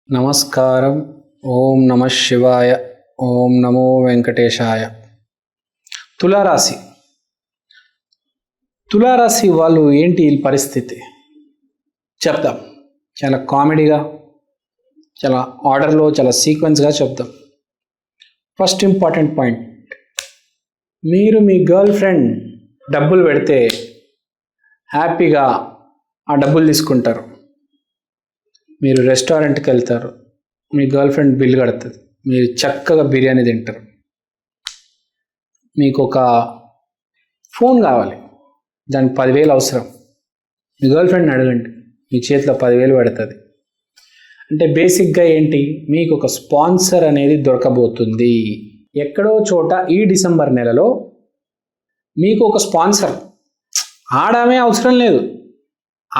నమస్కారం. ఓం నమ శివాయ. ఓం నమో వెంకటేశాయ. తులారాశి వాళ్ళు ఏంటి వీళ్ళ పరిస్థితి చెప్దాం. చాలా కామెడీగా, చాలా ఆర్డర్లో, చాలా సీక్వెన్స్గా చెప్దాం. ఫస్ట్ ఇంపార్టెంట్ పాయింట్, మీరు మీ గర్ల్ ఫ్రెండ్ డబ్బులు పెడితే హ్యాపీగా ఆ డబ్బులు తీసుకుంటారు. మీరు రెస్టారెంట్కి వెళ్తారు, మీ గర్ల్ ఫ్రెండ్ బిల్ కడుతుంది, మీరు చక్కగా బిర్యానీ తింటారు. మీకు ఒక ఫోన్ కావాలి, దానికి 10,000 అవసరం. మీ గర్ల్ ఫ్రెండ్ని అడగండి, మీ చేతిలో 10,000 పడుతుంది. అంటే బేసిక్గా ఏంటి, మీకు ఒక స్పాన్సర్ అనేది దొరకబోతుంది. ఎక్కడో చోట ఈ డిసెంబర్ నెలలో మీకు ఒక స్పాన్సర్. ఆడమే అవసరం లేదు,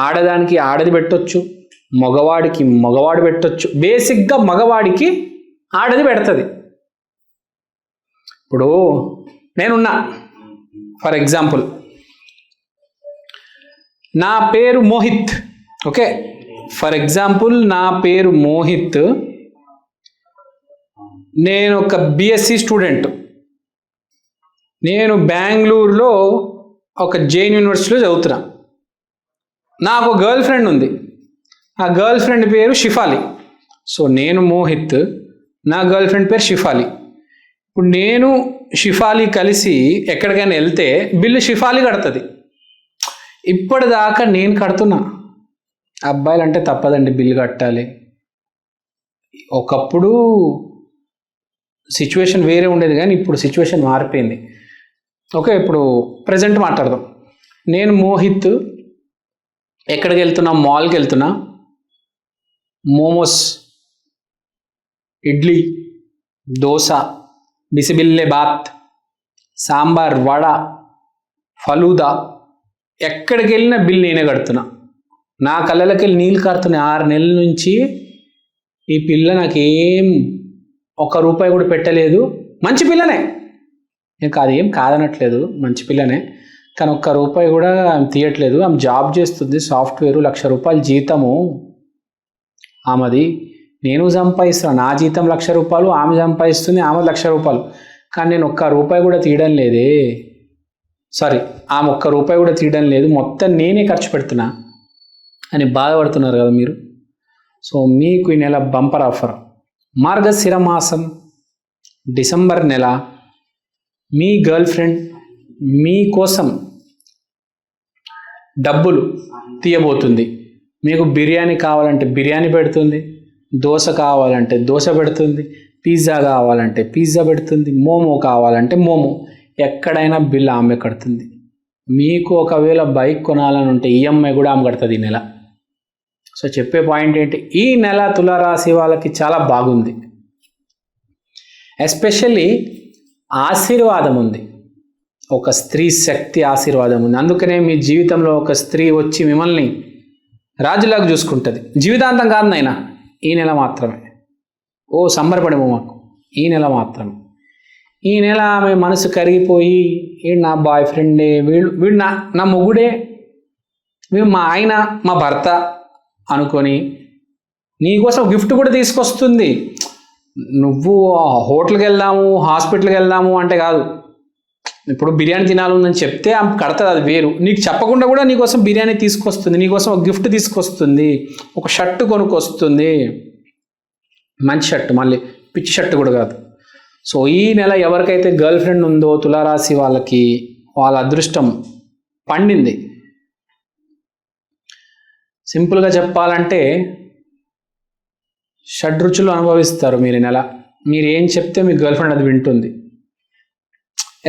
ఆడదానికి ఆడది పెట్టొచ్చు, మగవాడికి మగవాడు పెట్టొచ్చు. బేసిక్గా మగవాడికి ఆడది పెడుతుంది. ఇప్పుడు నేనున్నా, ఫర్ ఎగ్జాంపుల్ నా పేరు మోహిత్, ఓకే, ఫర్ ఎగ్జాంపుల్ నా పేరు మోహిత్, నేను ఒక బిఎస్సి స్టూడెంట్, నేను బెంగళూరులో ఒక జైన్ యూనివర్సిటీలో చదువుతున్నా. నాకు గర్ల్ ఫ్రెండ్ ఉంది, ఆ గర్ల్ ఫ్రెండ్ పేరు షిఫాలి. సో నేను మోహిత్, నా గర్ల్ ఫ్రెండ్ పేరు షిఫాలి. ఇప్పుడు నేను షిఫాలి కలిసి ఎక్కడికైనా వెళ్తే బిల్లు షిఫాలి కడుతుంది. ఇప్పటిదాకా నేను కడుతున్నా. అబ్బాయిలు అంటే తప్పదండి, బిల్లు కట్టాలి. ఒకప్పుడు సిచ్యువేషన్ వేరే ఉండేది, కానీ ఇప్పుడు సిచ్యువేషన్ మారిపోయింది. ఓకే, ఇప్పుడు ప్రజెంట్ మాట్లాడదాం. నేను మోహిత్ ఎక్కడికి వెళ్తున్నా, మాల్కి వెళ్తున్నా. మోమోస్, ఇడ్లీ, దోశ, బిసిబిల్లే బాత్, సాంబార్, వడ, ఫలూదా, ఎక్కడికి వెళ్ళినా బిల్ నేనే కడుతున్నా. నా కళ్ళకి వెళ్ళి నీళ్ళు కారుతున్నాయి. 6 నెలల నుంచి ఈ పిల్ల నాకేం ₹1 కూడా పెట్టలేదు. మంచి పిల్లనే, ఇంకా అదేం కాదనట్లేదు, మంచి పిల్లనే, కానీ ₹1 కూడా ఆమె తీయట్లేదు. ఆమె జాబ్ చేస్తుంది, సాఫ్ట్వేర్, ₹1,00,000 జీతము ఆమెది. నేను సంపాదిస్తున్నాను, నా జీతం ₹1,00,000, ఆమె సంపాదిస్తుంది, ఆమె ₹1,00,000, కానీ నేను ₹1 కూడా తీయడం లేదే. సారీ, ఆమె ₹1 కూడా తీయడం లేదు, మొత్తం నేనే ఖర్చు పెడుతున్నా అని బాధపడుతున్నారు కదా మీరు. సో మీకు ఈ నెల బంపర్ ఆఫర్. మార్గశిర మాసం డిసెంబర్ నెల మీ గర్ల్ ఫ్రెండ్ మీకోసం డబ్బులు తీయబోతుంది. మీకు బిర్యానీ కావాలంటే బిర్యానీ పెడుతుంది, దోశ కావాలంటే దోశ పెడుతుంది, పిజ్జా కావాలంటే పిజ్జా పెడుతుంది, మోమో కావాలంటే మోమో. ఎక్కడైనా బిల్ ఆమె కడుతుంది. మీకు ఒకవేళ బైక్ కొనాలని ఉంటే ఈఎంఐ కూడా ఆమె కడుతుంది ఈ నెల. సో చెప్పే పాయింట్ ఏంటి, ఈ నెల తులారాశి వాళ్ళకి చాలా బాగుంది. ఎస్పెషల్లీ ఆశీర్వాదం ఉంది, ఒక స్త్రీ శక్తి ఆశీర్వాదం ఉంది. అందుకనే మీ జీవితంలో ఒక స్త్రీ వచ్చి మిమ్మల్ని రాజులాగా చూసుకుంటుంది. జీవితాంతం కాదు నాయనా, ఈ నెల మాత్రమే. ఓ సంబరపడము మాకు, ఈ నెల మాత్రమే. ఈ నెల ఆమె మనసు కరిగిపోయి, వీడు నా బాయ్ ఫ్రెండే, వీడు నా మొగుడే, వీడు మా ఆయన, మా భర్త అనుకొని నీకోసం గిఫ్ట్ కూడా తీసుకొస్తుంది. నువ్వు హోటల్కి వెళ్దాము, హాస్పిటల్కి వెళ్దాము అంటే కాదు. ఇప్పుడు బిర్యానీ తినాలని చెప్తే ఆమె కడతాది, అది వేరు. నీకు చెప్పకుండా కూడా నీకోసం బిర్యానీ తీసుకొస్తుంది, నీకోసం ఒక గిఫ్ట్ తీసుకొస్తుంది, ఒక షర్టు కొనుక్కొస్తుంది, మంచి షర్టు, మళ్ళీ పిచ్చి షర్టు కూడా కాదు. సో ఈ నెల ఎవరికైతే గర్ల్ ఫ్రెండ్ ఉందో తులారాశి వాళ్ళకి వాళ్ళ అదృష్టం పండింది. సింపుల్గా చెప్పాలంటే షడ్రుచులు అనుభవిస్తారు మీరు ఈ నెల. మీరు ఏం చెప్తే మీ గర్ల్ ఫ్రెండ్ అది వింటుంది.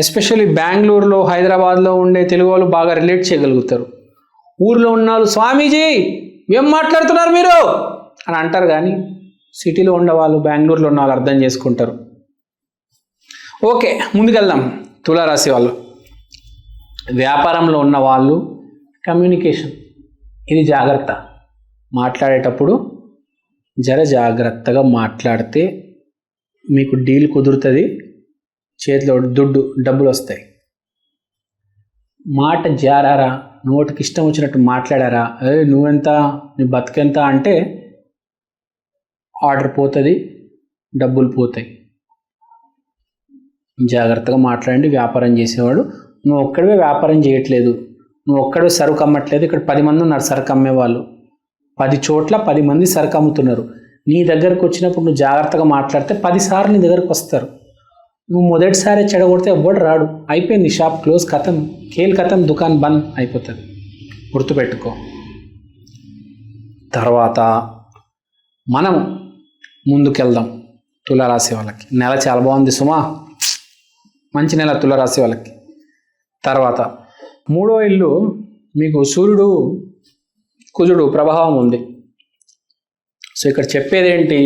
ఎస్పెషల్లీ బెంగళూరులో, హైదరాబాద్లో ఉండే తెలుగు వాళ్ళు బాగా రిలేట్ చేయగలుగుతారు. ఊర్లో ఉన్న వాళ్ళు స్వామీజీ ఏం మాట్లాడుతున్నారు మీరు అని అంటారు, కానీ సిటీలో ఉండేవాళ్ళు, బెంగళూరులో ఉన్న వాళ్ళు అర్థం చేసుకుంటారు. ఓకే, ముందుకెళ్దాం. తులారాశి వాళ్ళు, వ్యాపారంలో ఉన్న వాళ్ళు కమ్యూనికేషన్, ఇది జాగ్రత్త. మాట్లాడేటప్పుడు జర జాగ్రత్తగా మాట్లాడితే మీకు డీల్ కుదురుతుంది, చేతిలో డబ్బులు వస్తాయి. మాట జారారా, నోటికి ఇష్టం వచ్చినట్టు మాట్లాడారా, నువ్వెంత, నీ బతుకెంత అంటే ఆర్డర్ పోతుంది, డబ్బులు పోతాయి. జాగ్రత్తగా మాట్లాడండి. వ్యాపారం చేసేవాడు, నువ్వు ఒక్కడివే వ్యాపారం చేయట్లేదు, నువ్వు ఒక్కడే సరుకు అమ్మట్లేదు. ఇక్కడ 10 మంది ఉన్నారు సరుకు అమ్మేవాళ్ళు, 10 చోట్ల 10 మంది సరుకు అమ్ముతున్నారు. నీ దగ్గరకు వచ్చినప్పుడు నువ్వు జాగ్రత్తగా మాట్లాడితే 10 సార్లు నీ దగ్గరకు వస్తారు. నువ్వు మొదటిసారి చెడగొడితే ఎవ్వడు రాడు. అయిపోయింది, షాప్ క్లోజ్, ఖతం, ఖేల్ ఖతం, దుకాన్ బంద్ అయిపోతుంది. గుర్తుపెట్టుకో. తర్వాత మనం ముందుకెళ్దాం. తులారాశి వాళ్ళకి నెల చాలా బాగుంది సుమా, మంచి నెల తులారాశి వాళ్ళకి. తర్వాత 3వ ఇల్లు మీకు సూర్యుడు కుజుడు ప్రభావం ఉంది. సో ఇక్కడ చెప్పేది ఏంటి,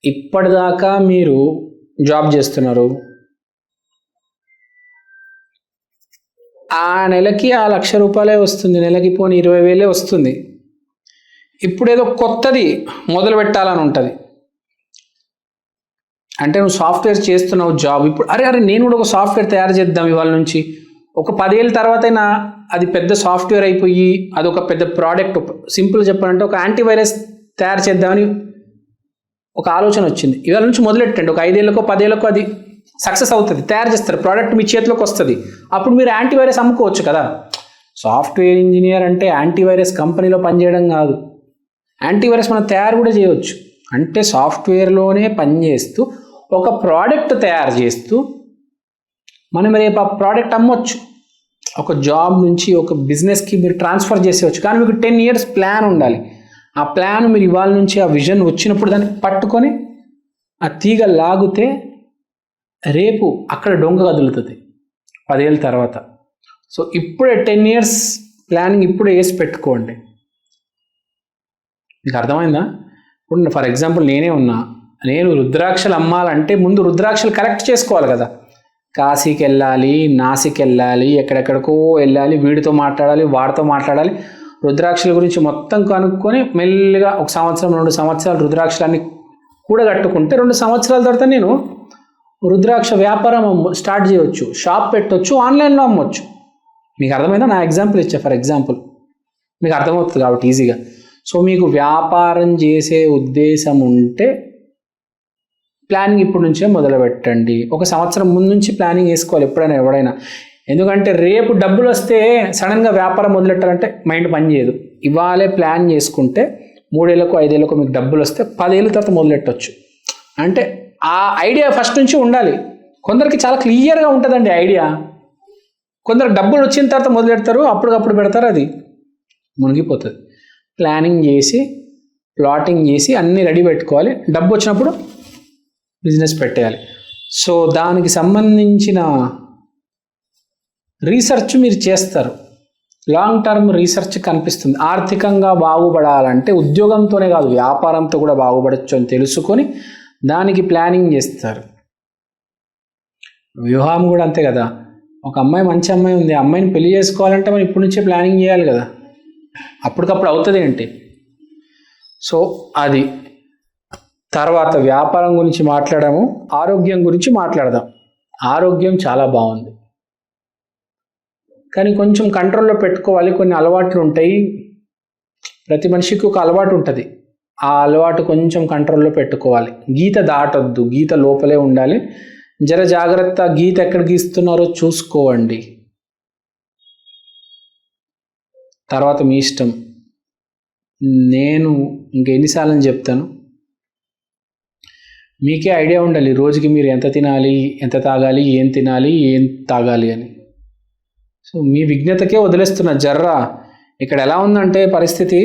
ఇప్పటిదాకా మీరు జాబ్ చేస్తున్నారు, ఆ నెలకి ఆ 1,00,000 రూపాయలే వస్తుంది, నెలకి పోనీ 20,000 వస్తుంది. ఇప్పుడు ఏదో కొత్తది మొదలు పెట్టాలని ఉంటుంది. అంటే నువ్వు సాఫ్ట్వేర్ చేస్తున్నావు జాబ్, ఇప్పుడు అరే నేను కూడా ఒక సాఫ్ట్వేర్ తయారు చేద్దాం ఇవాళ నుంచి, ఒక 10 ఏళ్ళ తర్వాతైనా అది పెద్ద సాఫ్ట్వేర్ అయిపోయి అదొక పెద్ద ప్రోడక్ట్. సింపుల్ చెప్పాలంటే ఒక యాంటీవైరస్ తయారు చేద్దామని ఒక ఆలోచన వచ్చింది. ఇవాళ నుంచి మొదలెట్టండి. ఒక 5 ఏళ్ళకో 10 ఏళ్ళకో అది సక్సెస్ అవుతుంది, తయారు చేస్తారు, ప్రోడక్ట్ మీ చేతిలోకి వస్తుంది. అప్పుడు మీరు యాంటీవైరస్ అమ్ముకోవచ్చు కదా. సాఫ్ట్వేర్ ఇంజనీర్ అంటే యాంటీవైరస్ కంపెనీలో పనిచేయడం కాదు, యాంటీవైరస్ మనం తయారు కూడా చేయవచ్చు. అంటే సాఫ్ట్వేర్లోనే పనిచేస్తూ ఒక ప్రోడక్ట్ తయారు చేస్తూ మనం రేపు ఆ ప్రోడక్ట్ అమ్మొచ్చు. ఒక జాబ్ నుంచి ఒక బిజినెస్కి మీరు ట్రాన్స్ఫర్ చేసేవచ్చు. కానీ మీకు 10 years ప్లాన్ ఉండాలి. ఆ ప్లాన్ మీరు ఇవాళ నుంచి ఆ విజన్ వచ్చినప్పుడు దాన్ని పట్టుకొని ఆ తీగ లాగితే రేపు అక్కడ డొంగ కదులుతుంది 10 ఏళ్ళ తర్వాత. సో ఇప్పుడే 10 years ప్లానింగ్ ఇప్పుడే వేసి పెట్టుకోండి. మీకు అర్థమైందా? ఇప్పుడు ఫర్ ఎగ్జాంపుల్ నేనే ఉన్నా, నేను రుద్రాక్షలు అమ్మాలంటే ముందు రుద్రాక్షలు కలెక్ట్ చేసుకోవాలి కదా. కాశీకి వెళ్ళాలి, నాసిక్ వెళ్ళాలి, ఎక్కడెక్కడికో వెళ్ళాలి, వీడితో మాట్లాడాలి, వాడితో మాట్లాడాలి, రుద్రాక్షల గురించి మొత్తం కనుక్కొని మెల్లిగా 1 సంవత్సరం 2 సంవత్సరాలు రుద్రాక్షలన్నీ కూడగట్టుకుంటే 2 సంవత్సరాల తర్వాత నేను రుద్రాక్ష వ్యాపారం స్టార్ట్ చేయవచ్చు, షాప్ పెట్టవచ్చు, ఆన్లైన్లో అమ్మవచ్చు. మీకు అర్థమైందా? నా ఎగ్జాంపుల్ ఇచ్చా, ఫర్ ఎగ్జాంపుల్ మీకు అర్థమవుతుంది కాబట్టి ఈజీగా. సో మీకు వ్యాపారం చేసే ఉద్దేశం ఉంటే ప్లానింగ్ ఇప్పటి నుంచే మొదలు పెట్టండి. 1 సంవత్సరం ముందు నుంచి ప్లానింగ్ వేసుకోవాలి ఎప్పుడైనా ఎవడైనా. ఎందుకంటే రేపు డబ్బులు వస్తే సడన్గా వ్యాపారం మొదలెట్టాలంటే మైండ్ పనిచేయదు. ఇవాళే ప్లాన్ చేసుకుంటే 3 ఏళ్ళకు 5 ఏళ్ళకు మీకు డబ్బులు వస్తే 10 ఏళ్ళ తర్వాత మొదలెట్టవచ్చు. అంటే ఆ ఐడియా ఫస్ట్ నుంచి ఉండాలి. కొందరికి చాలా క్లియర్గా ఉంటుందండి ఐడియా, కొందరు డబ్బులు వచ్చిన తర్వాత మొదలెడతారు, అప్పటికప్పుడు పెడతారు, అది మునిగిపోతుంది. ప్లానింగ్ చేసి ప్లాటింగ్ చేసి అన్నీ రెడీ పెట్టుకోవాలి. డబ్బు వచ్చినప్పుడు బిజినెస్ పెట్టేయాలి. సో దానికి సంబంధించిన రీసెర్చ్ మీరు చేస్తారు, లాంగ్ టర్మ్ రీసెర్చ్ కనిపిస్తుంది. ఆర్థికంగా బాగుపడాలంటే ఉద్యోగంతోనే కాదు వ్యాపారంతో కూడా బాగుపడచ్చు అని తెలుసుకొని దానికి ప్లానింగ్ చేస్తారు. వివాహం కూడా అంతే కదా. ఒక అమ్మాయి మంచి అమ్మాయి ఉంది, అమ్మాయిని పెళ్లి చేసుకోవాలంటే మనం ఇప్పటి నుంచే ప్లానింగ్ చేయాలి కదా, అప్పటికప్పుడు అవుతుంది ఏంటి. సో అది తర్వాత వ్యాపారం గురించి మాట్లాడాము, ఆరోగ్యం గురించి మాట్లాడదాం. ఆరోగ్యం చాలా బాగుంది, కానీ కొంచెం కంట్రోల్లో పెట్టుకోవాలి. కొన్ని అలవాట్లు ఉంటాయి, ప్రతి మనిషికి ఒక అలవాటు ఉంటుంది, ఆ అలవాటు కొంచెం కంట్రోల్లో పెట్టుకోవాలి. గీత దాటొద్దు, గీత లోపలే ఉండాలి. జర జాగ్రత్త, గీత ఎక్కడ గీస్తున్నారో చూసుకోండి. తర్వాత మీ ఇష్టం. నేను ఇంకెన్నిసార్లు చెప్తాను, మీకే ఐడియా ఉండాలి రోజుకి మీరు ఎంత తినాలి, ఎంత తాగాలి, ఏం తినాలి, ఏం తాగాలి అని. సో మీ విజ్ఞతకే వదిలేస్తున్నా. జర్రా ఇక్కడ ఎలా ఉందంటే పరిస్థితి,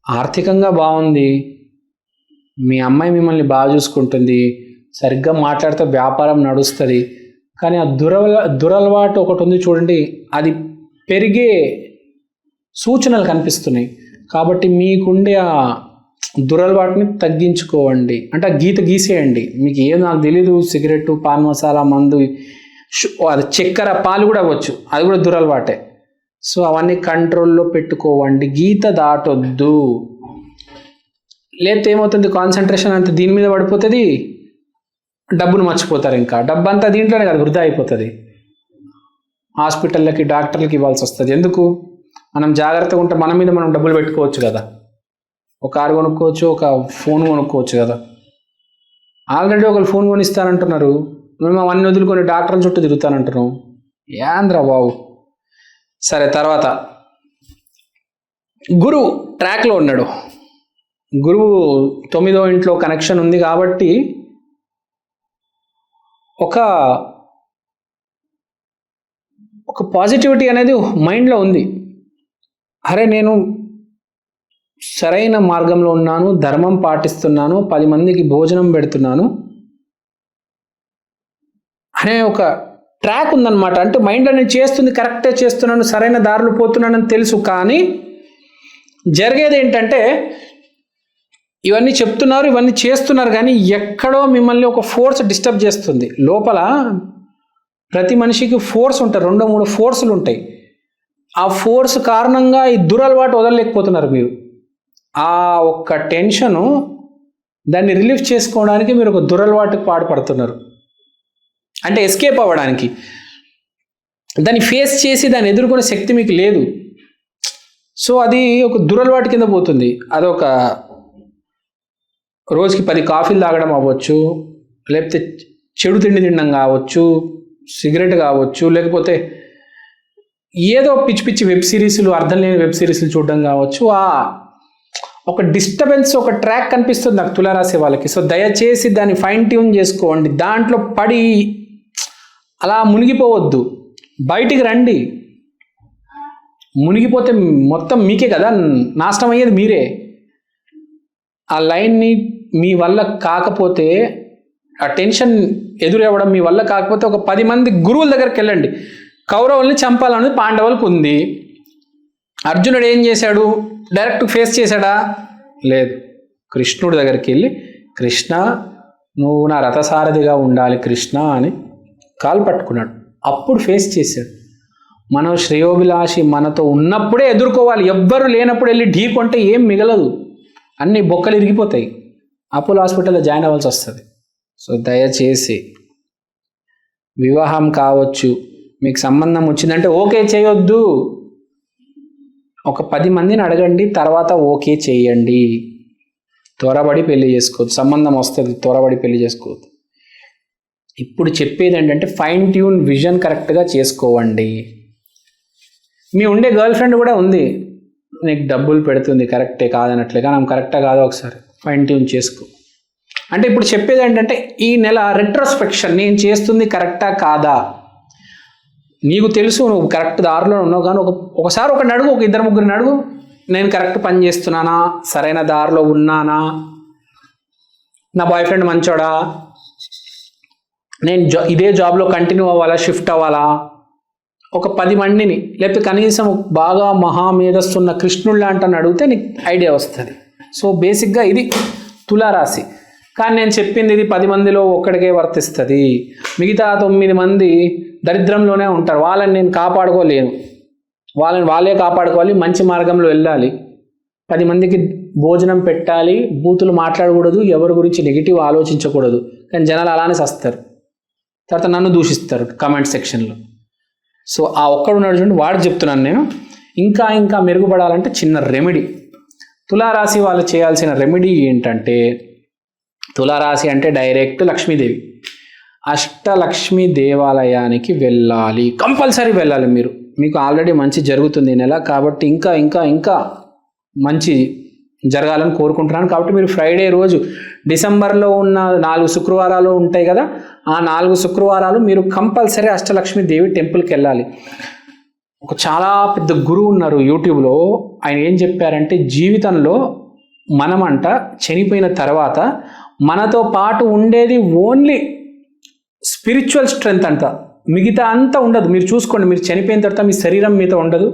ఆర్థికంగా బాగుంది, మీ అమ్మాయి మిమ్మల్ని బాగా చూసుకుంటుంది, సరిగ్గా మాట్లాడితే వ్యాపారం నడుస్తుంది. కానీ ఆ దురలవాటు ఒకటి ఉంది చూడండి, అది పెరిగే సూచనలు కనిపిస్తున్నాయి. కాబట్టి మీకుండే ఆ దురలవాటుని తగ్గించుకోండి. అంటే ఆ గీత గీసేయండి. మీకు ఏం నాకు తెలీదు, సిగరెట్, పాన్ మసాలా, మందు, అది చక్కెర, పాలు కూడా అవ్వచ్చు, అది కూడా దురలవాటే. సో అవన్నీ కంట్రోల్లో పెట్టుకోవండి, గీత దాటొద్దు. లేకపోతే ఏమవుతుంది, కాన్సన్ట్రేషన్ అంతా దీని మీద పడిపోతుంది, డబ్బును మర్చిపోతారు. ఇంకా డబ్బు అంతా దీంట్లోనే కదా వృధా అయిపోతుంది, హాస్పిటళ్ళకి డాక్టర్లకి ఇవ్వాల్సి వస్తుంది. ఎందుకు? మనం జాగ్రత్తగా ఉంటే మన మీద మనం డబ్బులు పెట్టుకోవచ్చు కదా. ఒక కారు కొనుక్కోవచ్చు, ఒక ఫోన్ కొనుక్కోవచ్చు కదా. ఆల్రెడీ ఒకరు ఫోన్ కొనిస్తానంటున్నారు, మేము అవన్నీ వదులుకొని డాక్టర్ల చుట్టూ తిరుగుతానంటున్నాం. యాంద్రా బాబు. సరే, తర్వాత గురువు ట్రాక్లో ఉన్నాడు. గురువు 9వ ఇంట్లో కనెక్షన్ ఉంది కాబట్టి ఒక పాజిటివిటీ అనేది మైండ్లో ఉంది. అరే, నేను సరైన మార్గంలో ఉన్నాను, ధర్మం పాటిస్తున్నాను, 10 మందికి భోజనం పెడుతున్నాను అనే ఒక ట్రాక్ ఉందన్నమాట. అంటే మైండ్లో నేను చేస్తుంది కరెక్టే చేస్తున్నాను, సరైన దారిలో పోతున్నానని తెలుసు. కానీ జరిగేది ఏంటంటే ఇవన్నీ చెప్తున్నారు, ఇవన్నీ చేస్తున్నారు, కానీ ఎక్కడో మిమ్మల్ని ఒక ఫోర్స్ డిస్టర్బ్ చేస్తుంది. లోపల ప్రతి మనిషికి ఫోర్స్ ఉంటాయి, 2-3 ఫోర్సులు ఉంటాయి. ఆ ఫోర్స్ కారణంగా ఈ దురలవాటు వదలలేకపోతున్నారు మీరు. ఆ ఒక్క టెన్షను దాన్ని రిలీఫ్ చేసుకోవడానికి మీరు ఒక దురలవాటుకు పాటుపడుతున్నారు. అంటే ఎస్కేప్ అవ్వడానికి, దాన్ని ఫేస్ చేసి దాన్ని ఎదుర్కొనే శక్తి మీకు లేదు. సో అది ఒక దురలవాటు కింద పోతుంది. అదొక రోజుకి 10 కాఫీలు తాగడం అవ్వచ్చు, లేకపోతే చెడు తిండి తినడం కావచ్చు, సిగరెట్ కావచ్చు, లేకపోతే ఏదో పిచ్చి పిచ్చి వెబ్ సిరీస్లు, అర్థం లేని వెబ్ సిరీస్లు చూడడం కావచ్చు. ఒక డిస్టర్బెన్స్, ఒక ట్రాక్ కనిపిస్తుంది నాకు తులారాశి వాళ్ళకి. సో దయచేసి దాన్ని ఫైన్ ట్యూన్ చేసుకోండి. దాంట్లో పడి అలా మునిగిపోవద్దు, బయటికి రండి. మునిగిపోతే మొత్తం మీకే కదా నాశనం అయ్యేది, మీరే. ఆ లైన్ని మీ వల్ల కాకపోతే, ఆ టెన్షన్ ఎదురవ్వడం మీ వల్ల కాకపోతే ఒక 10 మంది గురువుల దగ్గరికి వెళ్ళండి. కౌరవుల్ని చంపాలన్నది పాండవులకు ఉంది. అర్జునుడు ఏం చేశాడు? డైరెక్ట్ ఫేస్ చేశాడా? లేదు. కృష్ణుడి దగ్గరికి వెళ్ళి, కృష్ణ నువ్వు నా రథసారథిగా ఉండాలి కృష్ణ అని కాలు పట్టుకున్నాడు. అప్పుడు ఫేస్ చేశాడు. మనం శ్రేయోభిలాషి మనతో ఉన్నప్పుడే ఎదుర్కోవాలి. ఎవ్వరు లేనప్పుడు వెళ్ళి ఢీ కొంటే ఏం మిగలదు, అన్ని బొక్కలు ఇరిగిపోతాయి. అపోలో హాస్పిటల్లో జాయిన్ అవ్వాల్సి వస్తుంది. సో దయచేసి వివాహం కావచ్చు, మీకు సంబంధం వచ్చిందంటే ఓకే చేయొద్దు. ఒక 10 మందిని అడగండి, తర్వాత ఓకే చేయండి. త్వరబడి పెళ్లి చేసుకోవద్దు. సంబంధం వస్తుంది, త్వరబడి పెళ్లి చేసుకోవద్దు. ఇప్పుడు చెప్పేది ఏంటంటే ఫైన్ ట్యూన్ విజన్ కరెక్ట్గా చేసుకోవండి. మీ ఉండే గర్ల్ ఫ్రెండ్ కూడా ఉంది, నీకు డబ్బులు పెడుతుంది, కరెక్టే కాదనట్లే, కానీ ఆమె కరెక్టా కాదో ఒకసారి ఫైన్ ట్యూన్ చేసుకో. అంటే ఇప్పుడు చెప్పేది ఏంటంటే ఈ నెల రెట్రోస్పెక్షన్, నేను చేస్తుంది కరెక్టా కాదా. నీకు తెలుసు నువ్వు కరెక్ట్ దారిలో ఉన్నావు, కానీ ఒకసారి ఒక నడుగు, ఒక 2-3 నడుగు, నేను కరెక్ట్ పని చేస్తున్నానా, సరైన దారిలో ఉన్నానా, నా బాయ్ ఫ్రెండ్ మంచోడా, నేను ఇదే జాబ్లో కంటిన్యూ అవ్వాలా, షిఫ్ట్ అవ్వాలా. ఒక 10 మందిని, లేకపోతే కనీసం బాగా మహామేధస్తున్న కృష్ణుడు లాంటి అడిగితే నీకు ఐడియా వస్తుంది. సో బేసిక్గా ఇది తులారాశి. కానీ నేను చెప్పింది ఇది 10 మందిలో ఒక్కడికే వర్తిస్తుంది. మిగతా 9 మంది దరిద్రంలోనే ఉంటారు. వాళ్ళని నేను కాపాడుకోలేను, వాళ్ళే కాపాడుకోవాలి. మంచి మార్గంలో వెళ్ళాలి, 10 మందికి భోజనం పెట్టాలి, బూతులు మాట్లాడకూడదు, ఎవరి గురించి నెగిటివ్ ఆలోచించకూడదు. కానీ జనాలు అలానే వస్తారు, తర్వాత నన్ను దూషిస్తారు కామెంట్ సెక్షన్లో. సో ఆ ఒక్కడున్నాడు చూడండి, వాడు చెప్తున్నాను నేను. ఇంకా మెరుగుపడాలంటే చిన్న రెమెడీ. తులారాశి వాళ్ళు చేయాల్సిన రెమెడీ ఏంటంటే, తులారాశి అంటే డైరెక్ట్ లక్ష్మీదేవి, అష్టలక్ష్మి దేవాలయానికి వెళ్ళాలి, కంపల్సరీ వెళ్ళాలి. మీకు ఆల్రెడీ మంచి జరుగుతుంది ఈ నెల, కాబట్టి ఇంకా మంచి జరగాలని కోరుకుంటున్నాను. కాబట్టి మీరు ఫ్రైడే రోజు, డిసెంబర్లో ఉన్న 4 శుక్రవారాలు ఉంటాయి కదా, ఆ 4 శుక్రవారాలు మీరు కంపల్సరీ అష్టలక్ష్మి దేవి టెంపుల్కి వెళ్ళాలి. ఒక చాలా పెద్ద గురువు ఉన్నారు యూట్యూబ్లో, ఆయన ఏం చెప్పారంటే, జీవితంలో మనమంట చనిపోయిన తర్వాత మనతో పాటు ఉండేది ఓన్లీ స్పిరిచువల్ స్ట్రెంగ్త్ అంట, మిగతా అంతా ఉండదు. మీరు చూసుకోండి, మీరు చనిపోయిన తర్వాత మీ శరీరం మీతో ఉండదు,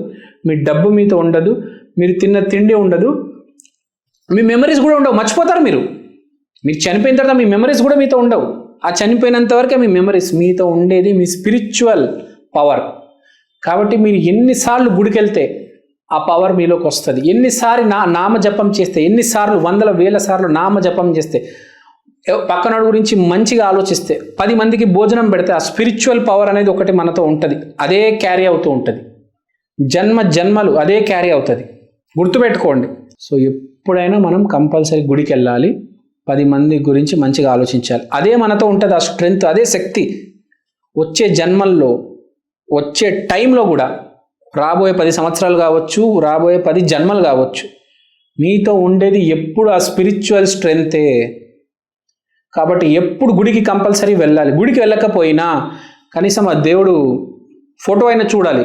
మీ డబ్బు మీతో ఉండదు, మీరు తిన్న తిండి ఉండదు, మీ మెమరీస్ కూడా ఉండవు, మర్చిపోతారు మీరు చనిపోయిన తర్వాత మీ మెమరీస్ కూడా మీతో ఉండవు. ఆ చనిపోయినంత వరకే మీ మెమరీస్, మీతో ఉండేది మీ స్పిరిచువల్ పవర్. కాబట్టి మీరు ఎన్నిసార్లు గుడికి వెళ్తే ఆ పవర్ మీలోకి వస్తుంది. ఎన్నిసార్లు నామజపం చేస్తే, ఎన్నిసార్లు 100,000 సార్లు నామజపం చేస్తే, పక్కనోడి గురించి మంచిగా ఆలోచిస్తే, 10 మందికి భోజనం పెడితే, ఆ స్పిరిచువల్ పవర్ అనేది ఒకటి మనతో ఉంటుంది, అదే క్యారీ అవుతూ ఉంటుంది. జన్మలు అదే క్యారీ అవుతుంది. గుర్తుపెట్టుకోండి. సో ఎప్పుడైనా మనం కంపల్సరీ గుడికి వెళ్ళాలి, 10 మంది గురించి మంచిగా ఆలోచించాలి. అదే మనతో ఉంటుంది, ఆ స్ట్రెంగ్త్, అదే శక్తి. వచ్చే జన్మల్లో, వచ్చే టైంలో కూడా, రాబోయే 10 సంవత్సరాలు కావచ్చు, రాబోయే 10 జన్మలు కావచ్చు, మీతో ఉండేది ఎప్పుడు ఆ స్పిరిచువల్ స్ట్రెంగ్తే. కాబట్టి ఎప్పుడు గుడికి కంపల్సరీ వెళ్ళాలి. గుడికి వెళ్ళకపోయినా కనీసం ఆ దేవుడు ఫోటో అయినా చూడాలి.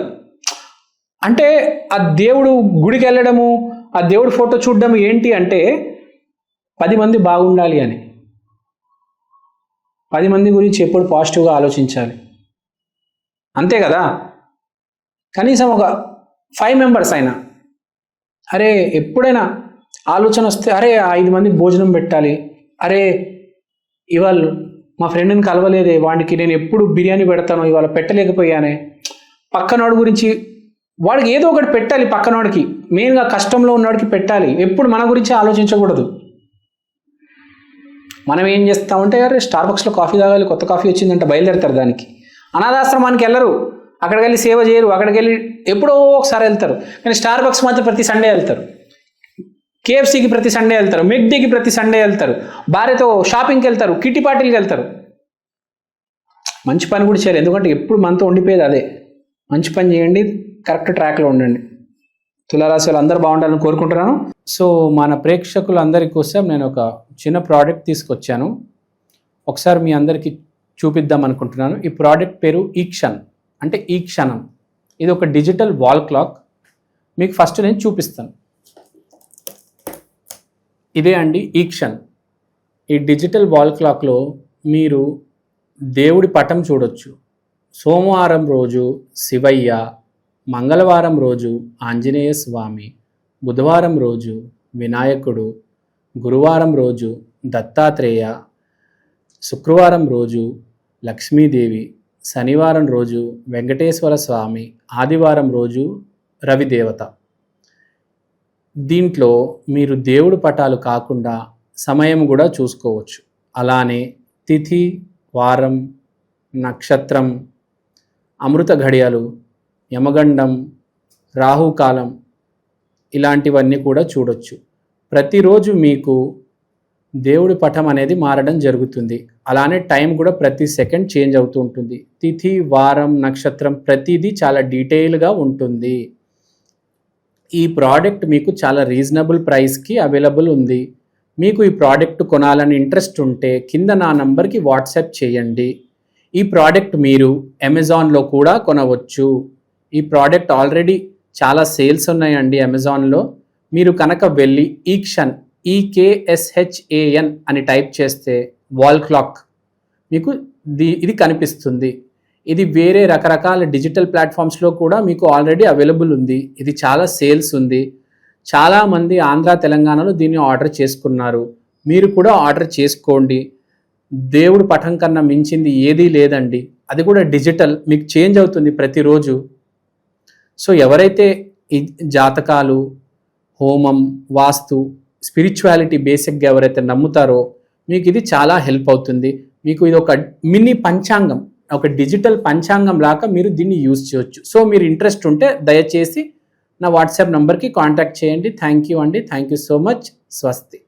అంటే ఆ దేవుడు గుడికి వెళ్ళడము, ఆ దేవుడు ఫోటో చూడడం ఏంటి అంటే 10 మంది బాగుండాలి అని, 10 మంది గురించి ఎప్పుడు పాజిటివ్గా ఆలోచించాలి, అంతే కదా. కనీసం ఒక 5 మెంబర్స్ అయినా, అరే ఎప్పుడైనా ఆలోచన వస్తే, అరే 5 మందికి భోజనం పెట్టాలి, అరే ఇవాళ మా ఫ్రెండ్ని కలవలేదే, వాడికి నేను ఎప్పుడు బిర్యానీ పెడతాను, ఇవాళ పెట్టలేకపోయానే, పక్కనోడి గురించి, వాడికి ఏదో ఒకటి పెట్టాలి, పక్కనోడికి, మెయిన్గా కష్టంలో ఉన్నవాడికి పెట్టాలి. ఎప్పుడు మన గురించి ఆలోచించకూడదు. మనం ఏం చేస్తామంటే, అరే స్టార్బక్స్లో కాఫీ తాగాలి, కొత్త కాఫీ వచ్చిందంటే బయలుదేరుతారు దానికి. అనాథాశ్రమానికి వెళ్ళరు, అక్కడికి వెళ్ళి సేవ చేయరు, అక్కడికి వెళ్ళి ఎప్పుడో ఒకసారి వెళ్తారు. కానీ స్టార్బక్స్ మాత్రం ప్రతి సండే వెళ్తారు, కేఎఫ్సీకి ప్రతి సండే వెళ్తారు, మెక్డీకి ప్రతి సండే వెళ్తారు, భార్యతో షాపింగ్కి వెళ్తారు, కిట్టి పార్టీలకి వెళ్తారు. మంచి పని కూడా చేయాలి, ఎందుకంటే ఎప్పుడు మనతో ఉండిపోయేది అదే. మంచి పని చేయండి, కరెక్ట్ ట్రాక్లో ఉండండి. తులారాశి వాళ్ళు అందరూ బాగుండాలని కోరుకుంటున్నాను. సో మన ప్రేక్షకులందరి కోసం నేను ఒక చిన్న ప్రోడక్ట్ తీసుకొచ్చాను, ఒకసారి మీ అందరికీ చూపిద్దాం అనుకుంటున్నాను. ఈ ప్రోడక్ట్ పేరు ఈక్షన్, అంటే ఈ క్షణం. ఇది ఒక డిజిటల్ వాల్ క్లాక్. మీకు ఫస్ట్ నేను చూపిస్తాను. ఇదే అండి ఈక్షన్. ఈ డిజిటల్ వాల్ క్లాక్లో మీరు దేవుడి పటం చూడొచ్చు. సోమవారం రోజు శివయ్య, మంగళవారం రోజు ఆంజనేయ స్వామి, బుధవారం రోజు వినాయకుడు, గురువారం రోజు దత్తాత్రేయ, శుక్రవారం రోజు లక్ష్మీదేవి, శనివారం రోజు వెంకటేశ్వర స్వామి, ఆదివారం రోజు రవిదేవత. దీంట్లో మీరు దేవుడి పటాలు కాకుండా సమయం కూడా చూసుకోవచ్చు. అలానే తిథి, వారం, నక్షత్రం, అమృత ఘడియలు, యమగండం, రాహుకాలం, ఇలాంటివన్నీ కూడా చూడొచ్చు. ప్రతిరోజు మీకు దేవుడి పటం అనేది మారడం జరుగుతుంది. అలానే టైం కూడా ప్రతి సెకండ్ చేంజ్ అవుతూ ఉంటుంది. తిథి, వారం, నక్షత్రం ప్రతిదీ చాలా డీటెయిల్గా ఉంటుంది. ఈ ప్రోడక్ట్ మీకు చాలా రీజనబుల్ ప్రైస్కి అవైలబుల్ ఉంది. మీకు ఈ ప్రోడక్ట్ కొనాలని ఇంట్రెస్ట్ ఉంటే కింద నా నంబర్కి వాట్సాప్ చేయండి. ఈ ప్రోడక్ట్ మీరు అమెజాన్లో కూడా కొనవచ్చు. ఈ ప్రోడక్ట్ ఆల్రెడీ చాలా సేల్స్ ఉన్నాయండి అమెజాన్లో. మీరు కనుక వెళ్ళి ఈక్షన్, EKSHAN అని టైప్ చేస్తే వాల్ క్లాక్ మీకు ఇది కనిపిస్తుంది. ఇది వేరే రకరకాల డిజిటల్ ప్లాట్ఫామ్స్లో కూడా మీకు ఆల్రెడీ అవైలబుల్ ఉంది. ఇది చాలా సేల్స్ ఉంది. చాలామంది ఆంధ్ర, తెలంగాణలో దీన్ని ఆర్డర్ చేసుకున్నారు. మీరు కూడా ఆర్డర్ చేసుకోండి. దేవుడు పటం కన్నా మించింది ఏదీ లేదండి. అది కూడా డిజిటల్, మీకు చేంజ్ అవుతుంది ప్రతిరోజు. సో ఎవరైతే ఈ జాతకాలు, హోమం, వాస్తు, స్పిరిచువాలిటీ బేసిక్గా ఎవరైతే నమ్ముతారో మీకు ఇది చాలా హెల్ప్ అవుతుంది. మీకు ఇది ఒక మినీ పంచాంగం, ఒక డిజిటల్ పంచాంగం లాగా మీరు దీన్ని యూజ్ చేయొచ్చు. సో మీరు ఇంట్రెస్ట్ ఉంటే దయచేసి నా వాట్సాప్ నంబర్కి కాంటాక్ట్ చేయండి. థ్యాంక్ యూ అండి. Thank you so much. స్వస్తి.